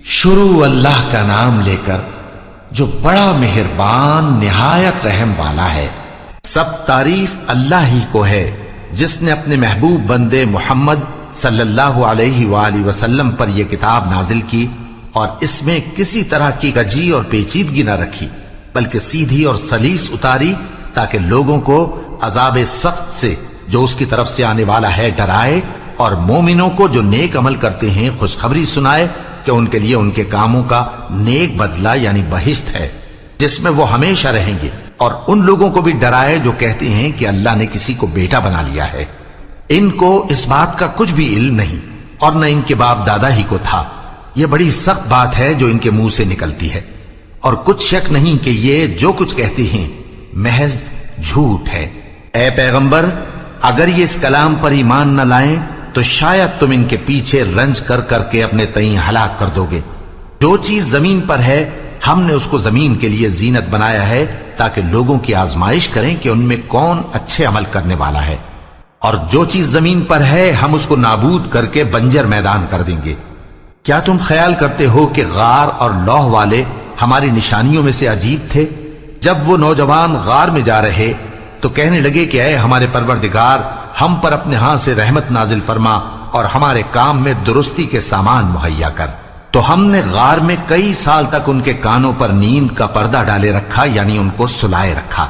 شروع اللہ کا نام لے کر جو بڑا مہربان نہایت رحم والا ہے۔ سب تعریف اللہ ہی کو ہے جس نے اپنے محبوب بندے محمد صلی اللہ علیہ وآلہ وسلم پر یہ کتاب نازل کی اور اس میں کسی طرح کی کجی اور پیچیدگی نہ رکھی، بلکہ سیدھی اور سلیس اتاری تاکہ لوگوں کو عذاب سخت سے جو اس کی طرف سے آنے والا ہے ڈرائے، اور مومنوں کو جو نیک عمل کرتے ہیں خوشخبری سنائے کہ ان کے لیے ان کے کاموں کا نیک بدلہ یعنی بہشت ہے جس میں وہ ہمیشہ رہیں گے، اور ان لوگوں کو بھی ڈرائے جو کہتے ہیں کہ اللہ نے کسی کو بیٹا بنا لیا ہے۔ ان کو اس بات کا کچھ بھی علم نہیں اور نہ ان کے باپ دادا ہی کو تھا۔ یہ بڑی سخت بات ہے جو ان کے منہ سے نکلتی ہے، اور کچھ شک نہیں کہ یہ جو کچھ کہتے ہیں محض جھوٹ ہے۔ اے پیغمبر، اگر یہ اس کلام پر ایمان نہ لائیں تو شاید تم ان کے پیچھے رنج کر کر کے اپنے تئیں ہلاک کر دو گے۔ جو چیز زمین پر ہے ہم نے اس کو زمین کے لیے زینت بنایا ہے تاکہ لوگوں کی آزمائش کریں کہ ان میں کون اچھے عمل کرنے والا ہے، اور جو چیز زمین پر ہے ہم اس کو نابود کر کے بنجر میدان کر دیں گے۔ کیا تم خیال کرتے ہو کہ غار اور لوح والے ہماری نشانیوں میں سے عجیب تھے؟ جب وہ نوجوان غار میں جا رہے تو کہنے لگے کہ اے ہمارے پروردگار، ہم پر اپنے ہاں سے رحمت نازل فرما اور ہمارے کام میں درستی کے سامان مہیا کر۔ تو ہم نے غار میں کئی سال تک ان کے کانوں پر نیند کا پردہ ڈالے رکھا، یعنی ان کو سلائے رکھا،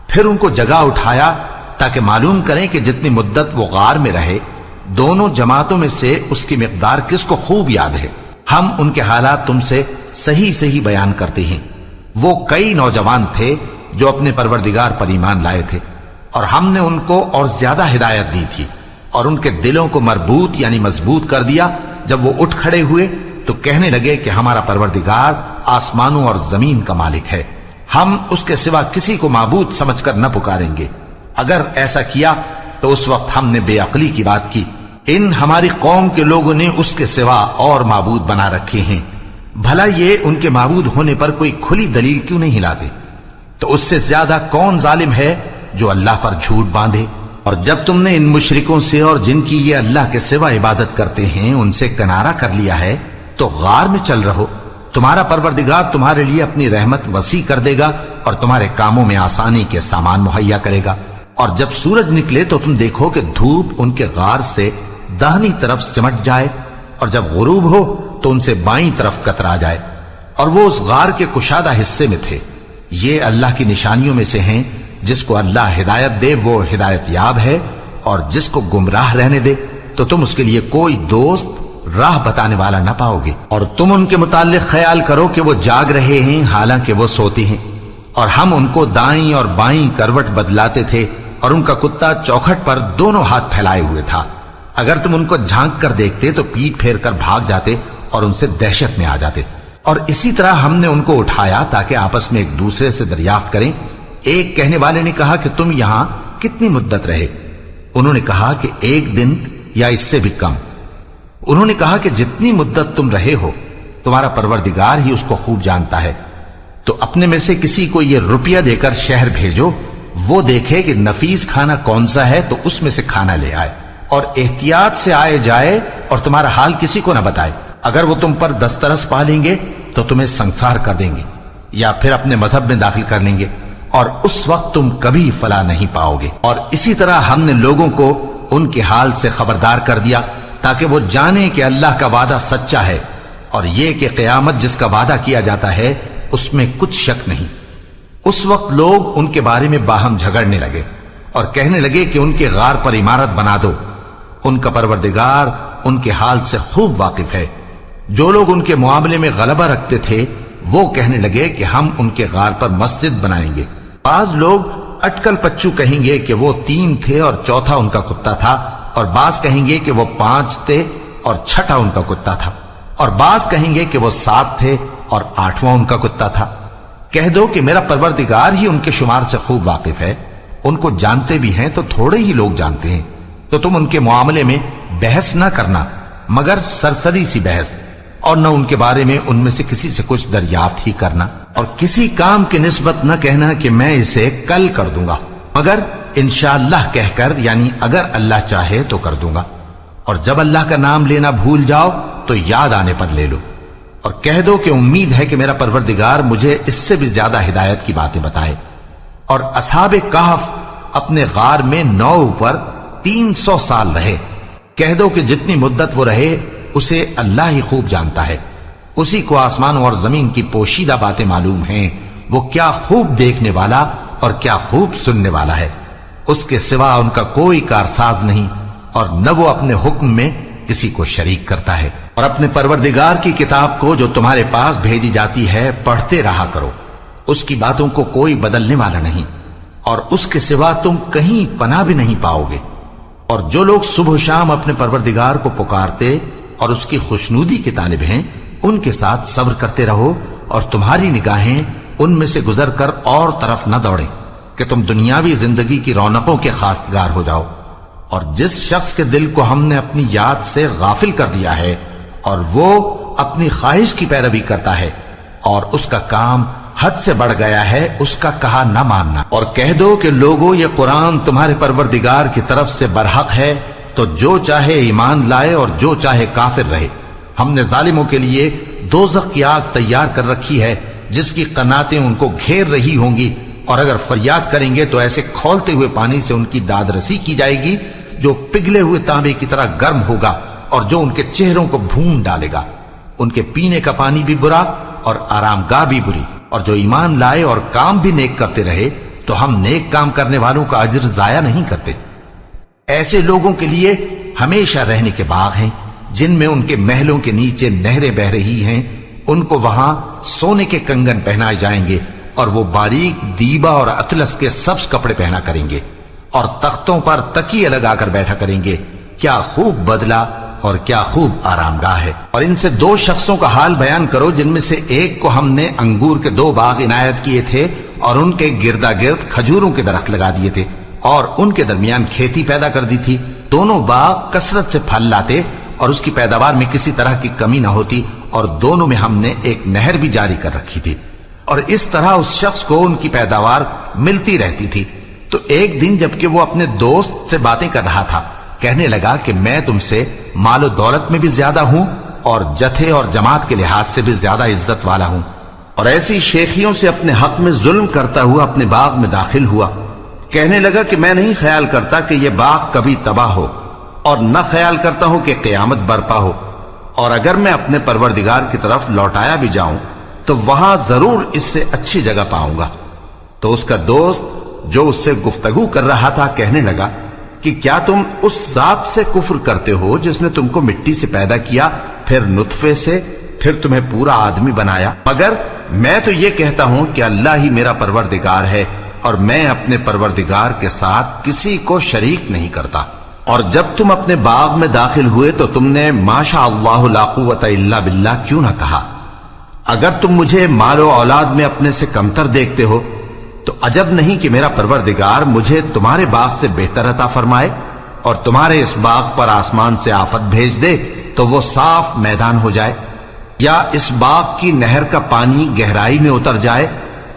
پھر ان کو جگا اٹھایا تاکہ معلوم کریں کہ جتنی مدت وہ غار میں رہے دونوں جماعتوں میں سے اس کی مقدار کس کو خوب یاد ہے۔ ہم ان کے حالات تم سے صحیح صحیح بیان کرتے ہیں۔ وہ کئی نوجوان تھے جو اپنے پروردگار پر ایمان لائے تھے، اور ہم نے ان کو اور زیادہ ہدایت دی تھی، اور ان کے دلوں کو مربوط یعنی مضبوط کر دیا۔ جب وہ اٹھ کھڑے ہوئے تو کہنے لگے کہ ہمارا پروردگار آسمانوں اور زمین کا مالک ہے، ہم اس کے سوا کسی کو معبود سمجھ کر نہ پکاریں گے۔ اگر ایسا کیا تو اس وقت ہم نے بے عقلی کی بات کی۔ ان ہماری قوم کے لوگوں نے اس کے سوا اور معبود بنا رکھے ہیں، بھلا یہ ان کے معبود ہونے پر کوئی کھلی دلیل کیوں نہیں ہلاتے؟ تو اس سے زیادہ کون ظالم ہے جو اللہ پر جھوٹ باندھے؟ اور جب تم نے ان مشرکوں سے اور جن کی یہ اللہ کے سوا عبادت کرتے ہیں ان سے کنارہ کر لیا ہے تو غار میں چل رہو، تمہارا پروردگار تمہارے لیے اپنی رحمت وسیع کر دے گا اور تمہارے کاموں میں آسانی کے سامان مہیا کرے گا۔ اور جب سورج نکلے تو تم دیکھو کہ دھوپ ان کے غار سے داہنی طرف سمٹ جائے، اور جب غروب ہو تو ان سے بائیں طرف کترا جائے، اور وہ اس غار کے کشادہ حصے میں تھے۔ یہ اللہ کی نشانیوں میں سے ہیں، جس کو اللہ ہدایت دے وہ ہدایت یاب ہے، اور جس کو گمراہ رہنے دے تو تم اس کے لیے کوئی دوست راہ بتانے والا نہ پاؤ گے۔ اور تم ان کے متعلق خیال کرو کہ وہ جاگ رہے ہیں حالانکہ وہ سوتے ہیں، اور ہم ان کو دائیں اور بائیں کروٹ بدلاتے تھے، اور ان کا کتا چوکھٹ پر دونوں ہاتھ پھیلائے ہوئے تھا۔ اگر تم ان کو جھانک کر دیکھتے تو پیٹ پھیر کر بھاگ جاتے اور ان سے دہشت میں آ جاتے۔ اور اسی طرح ہم نے ان کو اٹھایا تاکہ آپس میں ایک دوسرے سے دریافت کریں۔ ایک کہنے والے نے کہا کہ تم یہاں کتنی مدت رہے؟ انہوں نے کہا کہ 1 دن یا اس سے بھی کم۔ انہوں نے کہا کہ جتنی مدت تم رہے ہو تمہارا پروردگار ہی اس کو خوب جانتا ہے، تو اپنے میں سے کسی کو یہ روپیہ دے کر شہر بھیجو، وہ دیکھے کہ نفیس کھانا کون سا ہے تو اس میں سے کھانا لے آئے، اور احتیاط سے آئے جائے اور تمہارا حال کسی کو نہ بتائے۔ اگر وہ تم پر دسترس پا لیں گے تو تمہیں سنسار کر دیں گے یا پھر اپنے مذہب میں داخل کر لیں گے، اور اس وقت تم کبھی فلاح نہیں پاؤ گے۔ اور اسی طرح ہم نے لوگوں کو ان کے حال سے خبردار کر دیا تاکہ وہ جانیں کہ اللہ کا وعدہ سچا ہے، اور یہ کہ قیامت جس کا وعدہ کیا جاتا ہے اس میں کچھ شک نہیں۔ اس وقت لوگ ان کے بارے میں باہم جھگڑنے لگے اور کہنے لگے کہ ان کے غار پر عمارت بنا دو۔ ان کا پروردگار ان کے حال سے خوب واقف ہے۔ جو لوگ ان کے معاملے میں غلبہ رکھتے تھے وہ کہنے لگے کہ ہم ان کے غار پر مسجد بنائیں گے۔ بعض لوگ اٹکل پچو کہیں گے کہ وہ 3 تھے اور چوتھا ان کا کتا تھا، اور بعض کہیں گے کہ وہ 5 تھے اور چھٹا ان کا کتا تھا، اور بعض کہیں گے کہ وہ 7 تھے اور 8واں ان کا کتا تھا۔ کہہ دو کہ میرا پروردگار ہی ان کے شمار سے خوب واقف ہے، ان کو جانتے بھی ہیں تو تھوڑے ہی لوگ جانتے ہیں۔ تو تم ان کے معاملے میں بحث نہ کرنا مگر سرسری سی بحث، اور نہ ان کے بارے میں ان میں سے کسی سے کچھ دریافت ہی کرنا، اور کسی کام کی نسبت نہ کہنا کہ میں اسے کل کر دوں گا، مگر انشاءاللہ کہہ کر یعنی اگر اللہ چاہے تو کر دوں گا۔ اور جب اللہ کا نام لینا بھول جاؤ تو یاد آنے پر لے لو۔ اور کہہ دو کہ امید ہے کہ میرا پروردگار مجھے اس سے بھی زیادہ ہدایت کی باتیں بتائے۔ اور اصحاب کہف اپنے غار میں 9 پر 300 سال رہے۔ کہہ دو کہ جتنی مدت وہ رہے اسے اللہ ہی خوب جانتا ہے، اسی کو آسمانوں اور زمین کی پوشیدہ باتیں معلوم ہیں، وہ کیا خوب دیکھنے والا اور کیا خوب سننے والا ہے۔ اس کے سوا ان کا کوئی کارساز نہیں، اور نہ وہ اپنے حکم میں کسی کو شریک کرتا ہے۔ اور اپنے پروردگار کی کتاب کو جو تمہارے پاس بھیجی جاتی ہے پڑھتے رہا کرو، اس کی باتوں کو کوئی بدلنے والا نہیں، اور اس کے سوا تم کہیں پناہ بھی نہیں پاؤ گے۔ اور جو لوگ صبح و شام اپنے پروردگار کو پکارتے اور اس کی خوشنودی کے طالب ہیں، ان کے ساتھ صبر کرتے رہو، اور تمہاری نگاہیں ان میں سے گزر کر اور طرف نہ دوڑیں کہ تم دنیاوی زندگی کی رونقوں کے خواستگار ہو جاؤ۔ اور جس شخص کے دل کو ہم نے اپنی یاد سے غافل کر دیا ہے اور وہ اپنی خواہش کی پیروی کرتا ہے اور اس کا کام حد سے بڑھ گیا ہے، اس کا کہا نہ ماننا۔ اور کہہ دو کہ لوگوں، یہ قرآن تمہارے پروردگار کی طرف سے برحق ہے، تو جو چاہے ایمان لائے اور جو چاہے کافر رہے۔ ہم نے ظالموں کے لیے دوزخ کی آگ تیار کر رکھی ہے جس کی قناتیں ان کو گھیر رہی ہوں گی، اور اگر فریاد کریں گے تو ایسے کھولتے ہوئے پانی سے ان کی داد رسی کی جائے گی جو پگھلے ہوئے تانبے کی طرح گرم ہوگا، اور جو ان کے چہروں کو بھون ڈالے گا۔ ان کے پینے کا پانی بھی برا اور آرام گاہ بھی بری۔ اور جو ایمان لائے اور کام بھی نیک کرتے رہے تو ہم نیک کام کرنے والوں کا اجر ضائع نہیں کرتے۔ ایسے لوگوں کے لیے ہمیشہ رہنے کے باغ ہیں جن میں ان کے محلوں کے نیچے نہریں بہ رہی ہیں، ان کو وہاں سونے کے کنگن پہنائے جائیں گے، اور وہ باریک دیبا اور اطلس کے سبز کپڑے پہنا کریں گے، اور تختوں پر تکیے لگا کر بیٹھا کریں گے۔ کیا خوب بدلہ اور کیا خوب آرام گاہ ہے۔ اور ان سے 2 شخصوں کا حال بیان کرو جن میں سے ایک کو ہم نے انگور کے 2 باغ عنایت کیے تھے اور ان کے گردا گرد کھجوروں کے درخت لگا دیے تھے، اور ان کے درمیان کھیتی پیدا کر دی تھی۔ دونوں باغ کثرت سے پھل لاتے اور اس کی پیداوار میں کسی طرح کی کمی نہ ہوتی، اور دونوں میں ہم نے ایک نہر بھی جاری کر رکھی تھی، اور اس طرح اس شخص کو ان کی پیداوار ملتی رہتی تھی۔ تو ایک دن جبکہ وہ اپنے دوست سے باتیں کر رہا تھا، کہنے لگا کہ میں تم سے مال و دولت میں بھی زیادہ ہوں اور جتھے اور جماعت کے لحاظ سے بھی زیادہ عزت والا ہوں، اور ایسی شیخیوں سے اپنے حق میں ظلم کرتا ہوا اپنے باغ میں داخل ہوا۔ کہنے لگا کہ میں نہیں خیال کرتا کہ یہ باغ کبھی تباہ ہو، اور نہ خیال کرتا ہوں کہ قیامت برپا ہو، اور اگر میں اپنے پروردگار کی طرف لوٹایا بھی جاؤں تو وہاں ضرور اس سے اچھی جگہ پاؤں گا۔ تو اس کا دوست جو اس سے گفتگو کر رہا تھا کہنے لگا کہ کیا تم اس ذات سے کفر کرتے ہو جس نے تم کو مٹی سے پیدا کیا، پھر نطفے سے، پھر تمہیں پورا آدمی بنایا؟ مگر میں تو یہ کہتا ہوں کہ اللہ ہی میرا پروردگار ہے، اور میں اپنے پروردگار کے ساتھ کسی کو شریک نہیں کرتا۔ اور جب تم اپنے باغ میں داخل ہوئے تو تم نے ما شاء اللہ لا قوت الا باللہ کیوں نہ کہا؟ اگر تم مجھے مال و اولاد میں اپنے سے کمتر دیکھتے ہو تو عجب نہیں کہ میرا پروردگار مجھے تمہارے باغ سے بہتر عطا فرمائے، اور تمہارے اس باغ پر آسمان سے آفت بھیج دے تو وہ صاف میدان ہو جائے، یا اس باغ کی نہر کا پانی گہرائی میں اتر جائے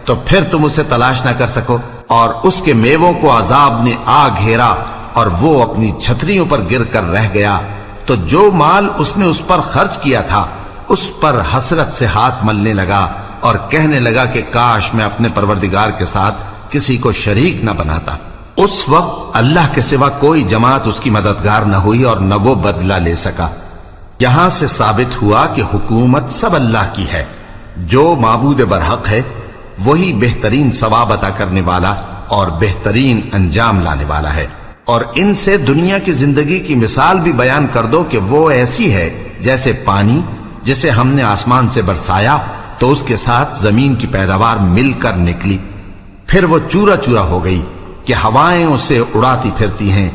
تو پھر تم اسے تلاش نہ کر سکو، اور اس کے میووں کو عذاب نے آ گھیرا اور وہ اپنی چھتریوں پر گر کر رہ گیا، تو جو مال اس نے اس پر خرچ کیا تھا اس پر حسرت سے ہاتھ ملنے لگا اور کہنے لگا کہ کاش میں اپنے پروردگار کے ساتھ کسی کو شریک نہ بناتا۔ اس وقت اللہ کے سوا کوئی جماعت اس کی مددگار نہ ہوئی اور نہ وہ بدلہ لے سکا۔ یہاں سے ثابت ہوا کہ حکومت سب اللہ کی ہے، جو معبود برحق ہے وہی بہترین ثواب عطا کرنے والا اور بہترین انجام لانے والا ہے۔ اور ان سے دنیا کی زندگی کی مثال بھی بیان کر دو کہ وہ ایسی ہے جیسے پانی جسے ہم نے آسمان سے برسایا تو اس کے ساتھ زمین کی پیداوار مل کر نکلی، پھر وہ چورا چورا ہو گئی کہ ہوائیں اسے اڑاتی پھرتی ہیں،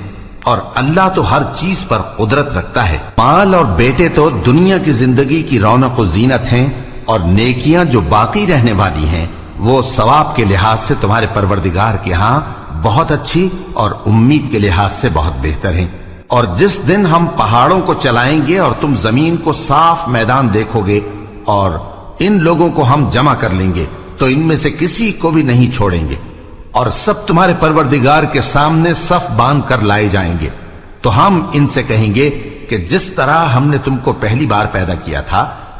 اور اللہ تو ہر چیز پر قدرت رکھتا ہے۔ مال اور بیٹے تو دنیا کی زندگی کی رونق و زینت ہیں، اور نیکیاں جو باقی رہنے والی ہیں وہ ثواب کے لحاظ سے تمہارے پروردگار کے ہاں بہت اچھی اور امید کے لحاظ سے بہت بہتر ہیں۔ اور جس دن ہم پہاڑوں کو چلائیں گے اور تم زمین کو صاف میدان دیکھو گے، اور ان لوگوں کو ہم جمع کر لیں گے تو ان میں سے کسی کو بھی نہیں چھوڑیں گے، اور سب تمہارے پروردگار کے سامنے صف باندھ کر لائے جائیں گے، تو ہم ان سے کہیں گے کہ جس طرح ہم نے تم کو پہلی بار پیدا کیا تھا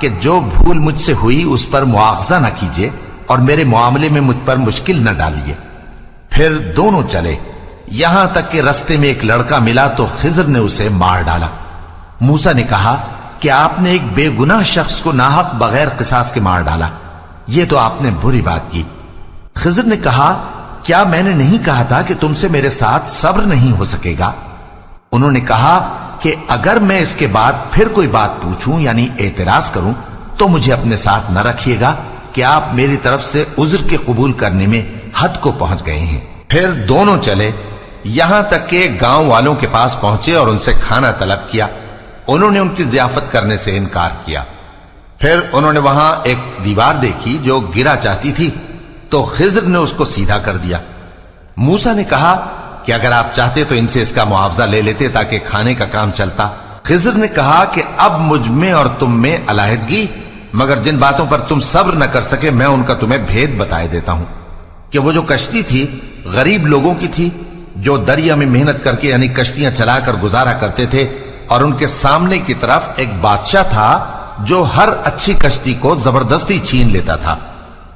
کہ جو بھول مجھ سے ہوئی اس پر مواخذہ نہ کیجیے اور میرے معاملے میں مجھ پر مشکل نہ ڈالیے۔ پھر دونوں چلے، یہاں تک کہ رستے میں ایک لڑکا ملا تو خضر نے اسے مار ڈالا۔ موسیٰ نے کہا کہ آپ نے ایک بے گناہ شخص کو ناحق بغیر قصاص کے مار ڈالا، یہ تو آپ نے بری بات کی۔ خضر نے کہا کیا میں نے نہیں کہا تھا کہ تم سے میرے ساتھ صبر نہیں ہو سکے گا؟ انہوں نے کہا کہ اگر میں اس کے بعد پھر کوئی بات پوچھوں یعنی اعتراض کروں تو مجھے اپنے ساتھ نہ رکھیے گا کہ آپ میری طرف سے عذر کے قبول کرنے میں حد کو پہنچ گئے ہیں۔ پھر دونوں چلے، یہاں تک کہ گاؤں والوں کے پاس پہنچے اور ان سے کھانا طلب کیا۔ انہوں نے ان کی ضیافت کرنے سے انکار کیا۔ پھر انہوں نے وہاں ایک دیوار دیکھی جو گرا چاہتی تھی تو خضر نے اس کو سیدھا کر دیا۔ موسیٰ نے کہا کہ اگر آپ چاہتے تو ان سے اس کا معاوضہ لے لیتے تاکہ کھانے کا کام چلتا۔ خضر نے کہا کہ اب مجھ میں اور تم میں علیحدگی، مگر جن باتوں پر تم صبر نہ کر سکے میں ان کا تمہیں بھید بتائے دیتا ہوں کہ وہ جو کشتی تھی غریب لوگوں کی تھی جو دریا میں محنت کر کے یعنی کشتیاں چلا کر گزارا کرتے تھے، اور ان کے سامنے کی طرف ایک بادشاہ تھا جو ہر اچھی کشتی کو زبردستی چھین لیتا تھا،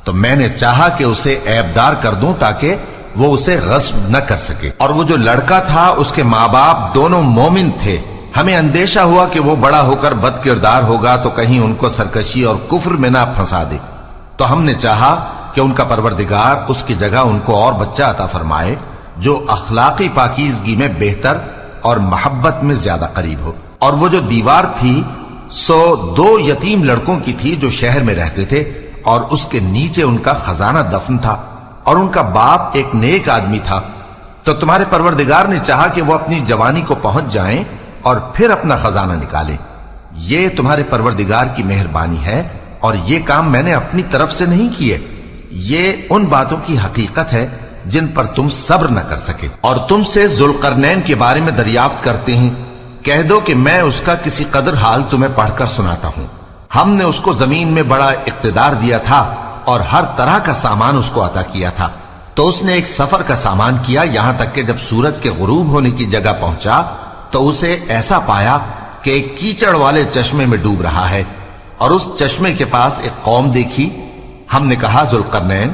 تو میں نے چاہا کہ اسے عیبدار کر دوں تاکہ وہ اسے غصب نہ کر سکے۔ اور وہ جو لڑکا تھا اس کے ماں باپ دونوں مومن تھے، ہمیں اندیشہ ہوا کہ وہ بڑا ہو کر بد کردار ہوگا تو کہیں ان کو سرکشی اور کفر میں نہ پھنسا دے، تو ہم نے چاہا کہ ان کا پروردگار اس کی جگہ ان کو اور بچہ عطا فرمائے جو اخلاقی پاکیزگی میں بہتر اور محبت میں زیادہ قریب ہو۔ اور وہ جو دیوار تھی سو 2 یتیم لڑکوں کی تھی جو شہر میں رہتے تھے، اور اس کے نیچے ان کا خزانہ دفن تھا، اور ان کا باپ ایک نیک آدمی تھا۔ تو تمہارے پروردگار نے چاہا کہ وہ اپنی جوانی کو پہنچ جائیں اور پھر اپنا خزانہ نکالیں۔ یہ تمہارے پروردگار کی مہربانی ہے، اور یہ کام میں نے اپنی طرف سے نہیں کیے، یہ ان باتوں کی حقیقت ہے جن پر تم صبر نہ کر سکے۔ اور تم سے ذوالقرنین کے بارے میں دریافت کرتے ہیں، کہہ دو کہ میں اس کا کسی قدر حال تمہیں پڑھ کر سناتا ہوں۔ ہم نے اس کو زمین میں بڑا اقتدار دیا تھا اور ہر طرح کا سامان اس کو عطا کیا تھا، تو اس نے ایک سفر کا سامان کیا، یہاں تک کہ جب سورج کے غروب ہونے کی جگہ پہنچا تو اسے ایسا پایا کہ ایک کیچڑ والے چشمے میں ڈوب رہا ہے، اور اس چشمے کے پاس ایک قوم دیکھی۔ ہم نے کہا ذوالقرنین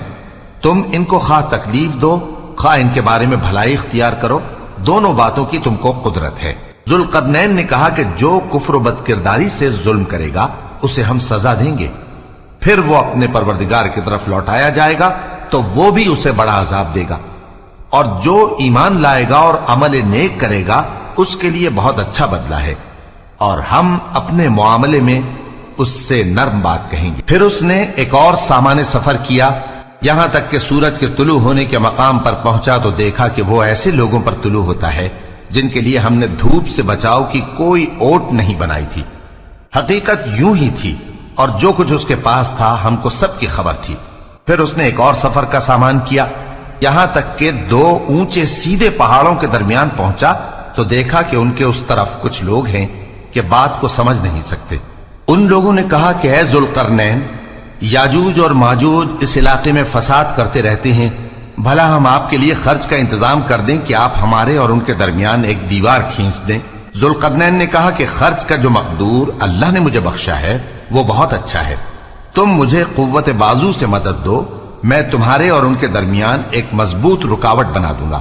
تم ان کو خواہ تکلیف دو خواہ ان کے بارے میں بھلائی اختیار کرو، دونوں باتوں کی تم کو قدرت ہے۔ ذوالقرنین نے کہا کہ جو کفر و بد کرداری سے ظلم کرے گا اسے ہم سزا دیں گے، پھر وہ اپنے پروردگار کی طرف لوٹایا جائے گا تو وہ بھی اسے بڑا عذاب دے گا، اور جو ایمان لائے گا اور عمل نیک کرے گا اس کے لیے بہت اچھا بدلہ ہے، اور ہم اپنے معاملے میں اس سے نرم بات کہیں گے۔ پھر اس نے ایک اور سامان سفر کیا، یہاں تک کہ سورج کے طلوع ہونے کے مقام پر پہنچا تو دیکھا کہ وہ ایسے لوگوں پر طلوع ہوتا ہے جن کے لیے ہم نے دھوپ سے بچاؤ کی کوئی اوٹ نہیں بنائی تھی۔ حقیقت یوں ہی تھی، اور جو کچھ اس کے پاس تھا ہم کو سب کی خبر تھی۔ پھر اس نے ایک اور سفر کا سامان کیا، یہاں تک کہ 2 اونچے سیدھے پہاڑوں کے درمیان پہنچا تو دیکھا کہ ان کے اس طرف کچھ لوگ ہیں کہ بات کو سمجھ نہیں سکتے۔ ان لوگوں نے کہا کہ اے ذوالقرنین، یاجوج اور ماجوج اس علاقے میں فساد کرتے رہتے ہیں، بھلا ہم آپ کے لیے خرچ کا انتظام کر دیں کہ آپ ہمارے اور ان کے درمیان ایک دیوار کھینچ دیں۔ ذوالقرنین نے کہا کہ خرچ کا جو مقدور اللہ نے مجھے بخشا ہے وہ بہت اچھا ہے، تم مجھے قوت بازو سے مدد دو، میں تمہارے اور ان کے درمیان ایک مضبوط رکاوٹ بنا دوں گا۔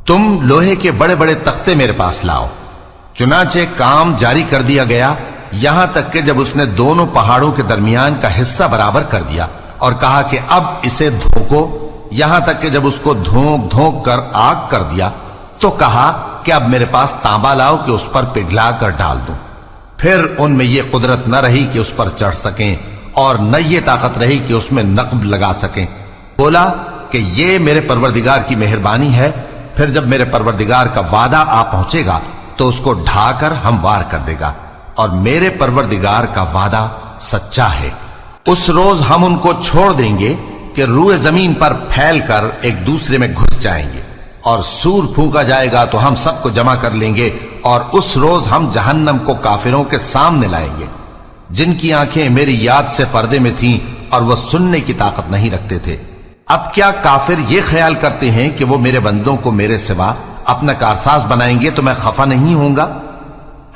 تم لوہے کے بڑے بڑے تختے میرے پاس لاؤ۔ چنانچہ کام جاری کر دیا گیا، یہاں تک کہ جب اس نے دونوں پہاڑوں کے درمیان کا حصہ برابر کر دیا اور کہا کہ اب اسے دھوکو، یہاں تک کہ جب اس کو دھونک دھونک کر آگ کر دیا تو کہا کہ اب میرے پاس تانبا لاؤ کہ اس پر پگھلا کر ڈال دوں۔ پھر ان میں یہ قدرت نہ رہی کہ اس پر چڑھ سکیں، اور نہ یہ طاقت رہی کہ اس میں نقب لگا سکیں۔ بولا کہ یہ میرے پروردگار کی مہربانی ہے، پھر جب میرے پروردگار کا وعدہ آ پہنچے گا تو اس کو ڈھا کر ہموار کر دے گا، اور میرے پروردگار کا وعدہ سچا ہے۔ اس روز ہم ان کو چھوڑ دیں گے کہ روئے زمین پر پھیل کر ایک دوسرے میں گھس جائیں گے، اور سور پھونکا جائے گا تو ہم سب کو جمع کر لیں گے، اور اس روز ہم جہنم کو کافروں کے سامنے لائیں گے جن کی آنکھیں میری یاد سے پردے میں تھیں اور وہ سننے کی طاقت نہیں رکھتے تھے۔ اب کیا کافر یہ خیال کرتے ہیں کہ وہ میرے بندوں کو میرے سوا اپنا کارساز بنائیں گے تو میں خفا نہیں ہوں گا؟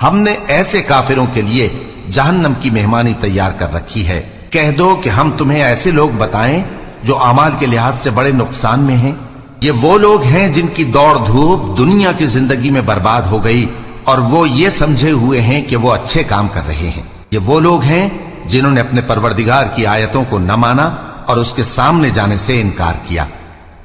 ہم نے ایسے کافروں کے لیے جہنم کی مہمانی تیار کر رکھی ہے۔ کہہ دو کہ ہم تمہیں ایسے لوگ بتائیں جو اعمال کے لحاظ سے بڑے نقصان میں ہیں۔ یہ وہ لوگ ہیں جن کی دوڑ دھوپ دنیا کی زندگی میں برباد ہو گئی اور وہ یہ سمجھے ہوئے ہیں کہ وہ اچھے کام کر رہے ہیں۔ یہ وہ لوگ ہیں جنہوں نے اپنے پروردگار کی آیتوں کو نہ مانا اور اس کے سامنے جانے سے انکار کیا،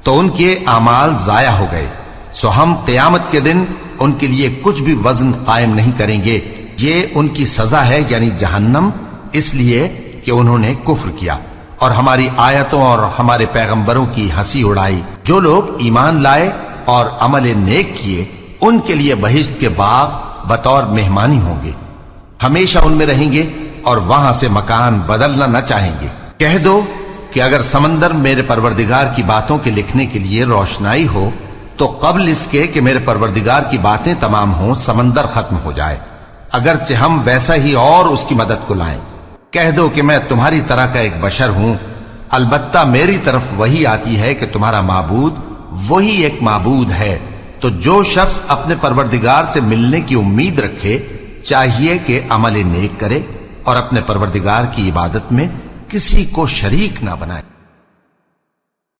تو ان کے اعمال ضائع ہو گئے۔ سو ہم قیامت کے دن ان کے لیے کچھ بھی وزن قائم نہیں کریں گے۔ یہ ان کی سزا ہے، یعنی جہنم، اس لیے کہ انہوں نے کفر کیا اور ہماری آیتوں اور ہمارے پیغمبروں کی ہنسی اڑائی۔ جو لوگ ایمان لائے اور عمل نیک کیے ان کے لیے بہشت کے باغ بطور مہمانی ہوں گے، ہمیشہ ان میں رہیں گے اور وہاں سے مکان بدلنا نہ چاہیں گے۔ کہہ دو کہ اگر سمندر میرے پروردگار کی باتوں کے لکھنے کے لیے روشنائی ہو تو قبل اس کے کہ میرے پروردگار کی باتیں تمام ہوں سمندر ختم ہو جائے، اگرچہ ہم ویسا ہی اور اس کی مدد کو لائیں۔ کہہ دو کہ میں تمہاری طرح کا ایک بشر ہوں، البتہ میری طرف وہی آتی ہے کہ تمہارا معبود وہی ایک معبود ہے۔ تو جو شخص اپنے پروردگار سے ملنے کی امید رکھے چاہیے کہ عمل نیک کرے اور اپنے پروردگار کی عبادت میں کسی کو شریک نہ بنائے۔